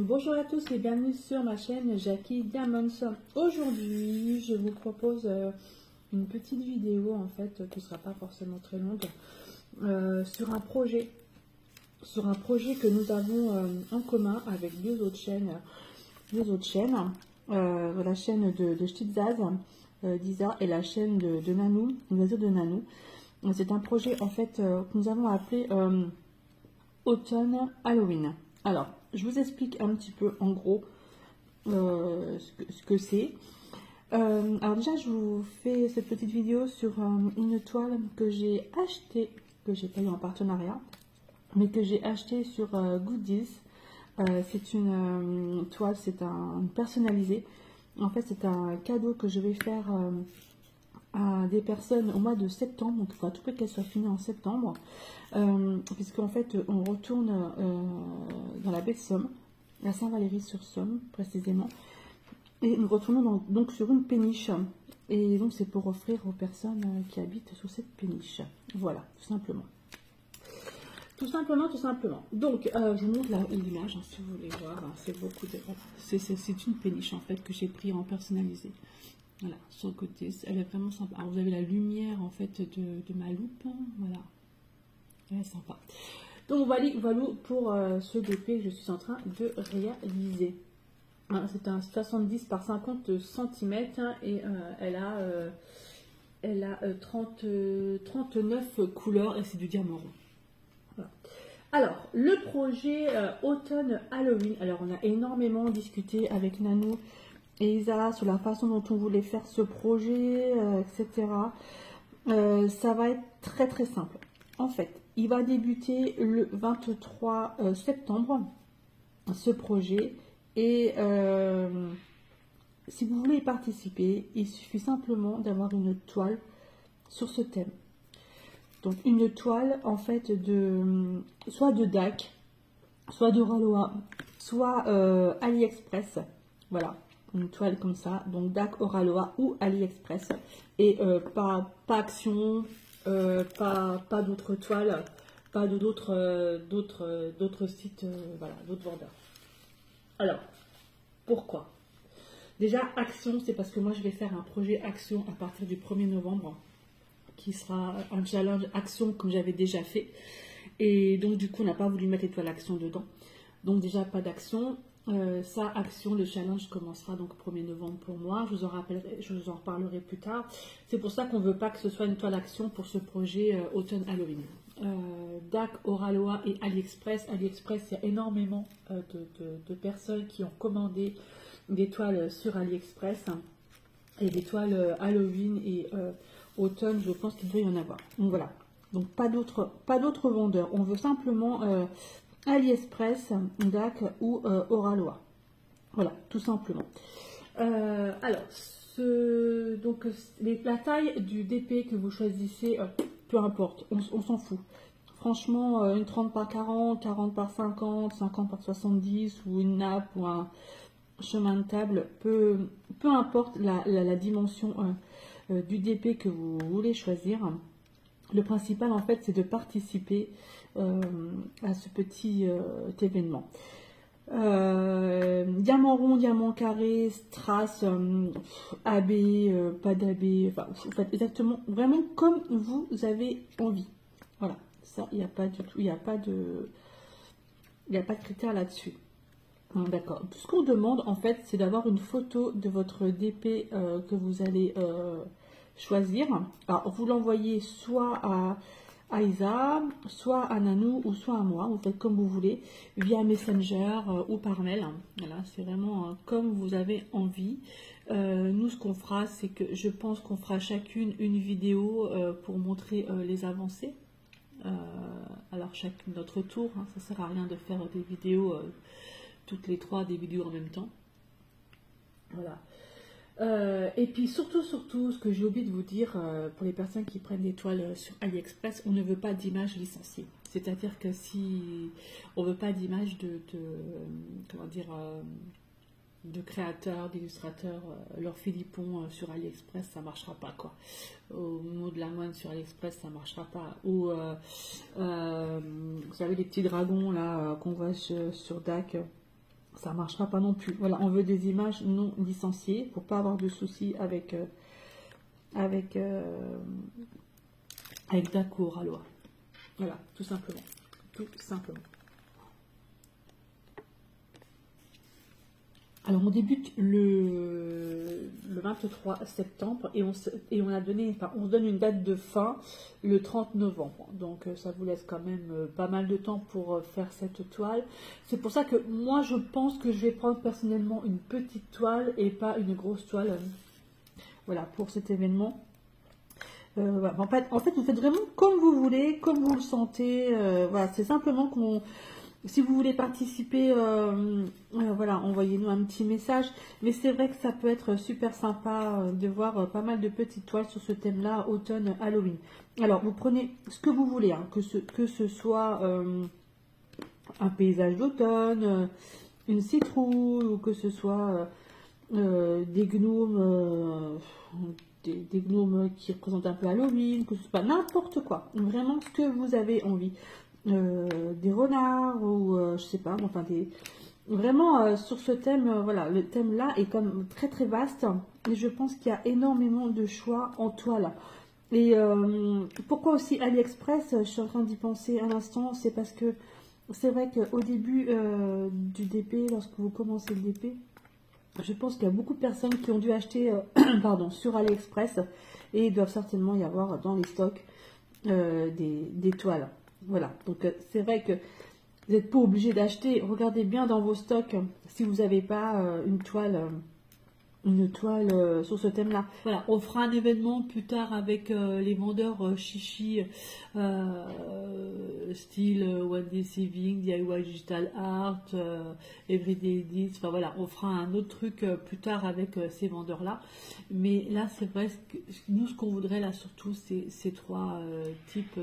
Bonjour à tous et bienvenue sur ma chaîne Jackie Diamonds. Aujourd'hui, je vous propose une petite vidéo en fait qui ne sera pas forcément très longue sur un projet que nous avons en commun avec deux autres chaînes, la chaîne de Stitzaz, d'Isa et la chaîne de Nanou, l'oiseau de Nanou. C'est un projet en fait que nous avons appelé Automne Halloween. Alors, je vous explique un petit peu en gros ce que c'est. Alors déjà, je vous fais cette petite vidéo sur une toile que j'ai achetée, que j'ai pas eu en partenariat, mais que j'ai achetée sur Goodies. C'est une toile, c'est un personnalisé. En fait, c'est un cadeau que je vais faire à des personnes au mois de septembre, donc il faut à tout prix qu'elle soit finie en septembre, puisqu'en fait on retourne dans la baie de Somme, à Saint-Valery-sur-Somme précisément, et nous retournons donc sur une péniche, et donc c'est pour offrir aux personnes qui habitent sur cette péniche. Voilà, tout simplement. Tout simplement. Donc, je vous montre l'image, si vous voulez voir. C'est beaucoup de... C'est une péniche, en fait, que j'ai pris en personnalisé. Voilà, sur le côté, elle est vraiment sympa. Alors, vous avez la lumière, en fait, de ma loupe. Voilà, elle est sympa. Donc, voilà pour ce DP que je suis en train de réaliser. C'est un 70 par 50 cm et elle a 39 couleurs et c'est du diamant rond. Voilà. Alors, le projet Automne Halloween. Alors, on a énormément discuté avec Nanou et Isa sur la façon dont on voulait faire ce projet, etc. Ça va être très très simple. En fait, il va débuter le 23 septembre, ce projet. Et si vous voulez y participer, il suffit simplement d'avoir une toile sur ce thème. Donc une toile en fait soit de DAC, soit de Oraloa, soit AliExpress. Voilà, une toile comme ça, donc DAC, Oraloa ou AliExpress. Et pas Action, pas d'autres toiles, pas d'autres sites, voilà, d'autres vendeurs. Alors, pourquoi? Déjà, Action, c'est parce que moi je vais faire un projet Action à partir du 1er novembre, qui sera un challenge Action comme j'avais déjà fait. Et donc du coup, on n'a pas voulu mettre l'étoile Action dedans. Donc déjà, pas d'Action. Ça, Action, le challenge commencera donc 1er novembre pour moi. Je vous en reparlerai plus tard. C'est pour ça qu'on ne veut pas que ce soit une toile Action pour ce projet Automne Halloween. DAC, Oraloa et AliExpress. AliExpress, il y a énormément de personnes qui ont commandé des toiles sur AliExpress et des toiles Halloween et automne, je pense qu'il doit y en avoir. Donc voilà, donc pas d'autres vendeurs. On veut simplement AliExpress, DAC ou Oraloa. Voilà, tout simplement. Alors, donc la taille du DP que vous choisissez, peu importe, on s'en fout. Franchement, une 30 par 40, 40 par 50, 50 par 70 ou une nappe ou un chemin de table, peu importe la dimension du DP que vous voulez choisir. Le principal en fait c'est de participer à ce petit événement. Diamant rond, diamant carré, strass, AB, pas d'AB, enfin, vous faites exactement vraiment comme vous avez envie. Voilà, ça il n'y a pas du tout, il n'y a pas de critère là-dessus. D'accord. Tout ce qu'on demande en fait, c'est d'avoir une photo de votre DP que vous allez choisir. Alors, vous l'envoyez soit à Isa, soit à Nanou ou soit à moi. Vous faites comme vous voulez, via Messenger ou par mail. Voilà, c'est vraiment comme vous avez envie. Nous, ce qu'on fera, c'est que je pense qu'on fera chacune une vidéo pour montrer les avancées. Alors, chacun notre tour. Hein, ça sert à rien de faire des vidéos. Toutes les trois des vidéos en même temps. Voilà. Et puis surtout, ce que j'ai oublié de vous dire, pour les personnes qui prennent des toiles sur AliExpress, on ne veut pas d'image licenciée. C'est-à-dire que si on ne veut pas d'image comment dire, de créateurs, d'illustrateurs, leur Philippon sur AliExpress, ça ne marchera pas, quoi. Au mot de la moine sur AliExpress, ça ne marchera pas. Ou, vous savez, les petits dragons, là, qu'on voit sur DAC, ça ne marchera pas non plus. Voilà, on veut des images non licenciées pour pas avoir de soucis avec D'accord à loi. Voilà, tout simplement. Tout simplement. Alors, on débute le 23 septembre et on a donné, enfin, on donne une date de fin le 30 novembre. Donc, ça vous laisse quand même pas mal de temps pour faire cette toile. C'est pour ça que moi, je pense que je vais prendre personnellement une petite toile et pas une grosse toile. Voilà, pour cet événement. Voilà. En fait, vous faites vraiment comme vous voulez, comme vous le sentez. Voilà, c'est simplement qu'on... Si vous voulez participer, voilà, envoyez-nous un petit message. Mais c'est vrai que ça peut être super sympa de voir pas mal de petites toiles sur ce thème-là, automne, Halloween. Alors, vous prenez ce que vous voulez, hein, que ce soit un paysage d'automne, une citrouille, ou que ce soit des gnomes, des gnomes qui représentent un peu Halloween, que ce soit n'importe quoi. Vraiment ce que vous avez envie. Des renards ou je sais pas, enfin vraiment sur ce thème, voilà, le thème là est comme très très vaste et je pense qu'il y a énormément de choix en toile. Et pourquoi aussi AliExpress, je suis en train d'y penser à l'instant, c'est parce que c'est vrai qu'au début du DP, lorsque vous commencez le DP, je pense qu'il y a beaucoup de personnes qui ont dû acheter pardon, sur AliExpress et il doit certainement y avoir dans les stocks des toiles. Voilà, donc c'est vrai que vous n'êtes pas obligé d'acheter. Regardez bien dans vos stocks si vous n'avez pas une toile sur ce thème-là. Voilà, on fera un événement plus tard avec les vendeurs chichi style One Day Saving, DIY Digital Art, Everyday Edits. Enfin voilà, on fera un autre truc plus tard avec ces vendeurs-là. Mais là, c'est vrai que nous, ce qu'on voudrait là surtout, c'est ces trois types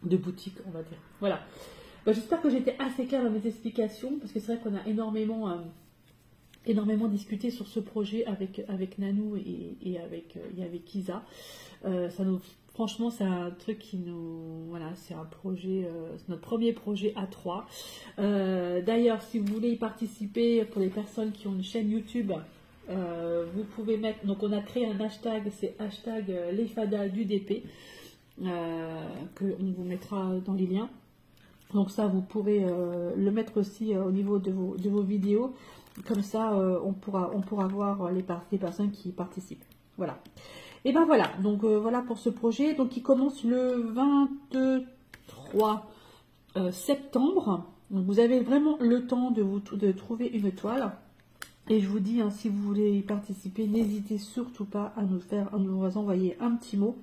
de boutiques, on va dire. Voilà. Bah, j'espère que j'étais assez claire dans mes explications, parce que c'est vrai qu'on a énormément discuté sur ce projet avec Nanou et avec Isa. Franchement, c'est un truc qui nous... Voilà, c'est un projet, c'est notre premier projet à 3. D'ailleurs, si vous voulez y participer, pour les personnes qui ont une chaîne YouTube, vous pouvez mettre... Donc, on a créé un hashtag, c'est hashtag lesfadas du DP. qu'on vous mettra dans les liens. Donc ça, vous pourrez le mettre aussi au niveau de vos vidéos. Comme ça, on pourra voir les personnes qui participent. Voilà. Et ben voilà. Donc voilà pour ce projet. Donc il commence le 23 septembre. Donc vous avez vraiment le temps de trouver une toile. Et je vous dis, hein, si vous voulez y participer, n'hésitez surtout pas à nous envoyer un petit mot.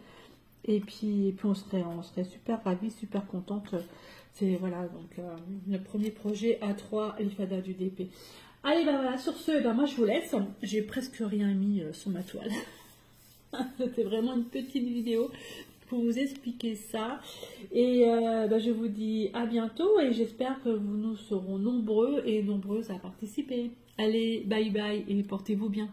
Et puis on serait super ravis, super contente. C'est voilà, donc le premier projet A3 Elfada du DP. Allez, ben voilà, sur ce, ben moi je vous laisse. J'ai presque rien mis sur ma toile. C'était vraiment une petite vidéo pour vous expliquer ça. Et ben, je vous dis à bientôt et j'espère que nous serons nombreux et nombreuses à participer. Allez, bye bye et portez-vous bien.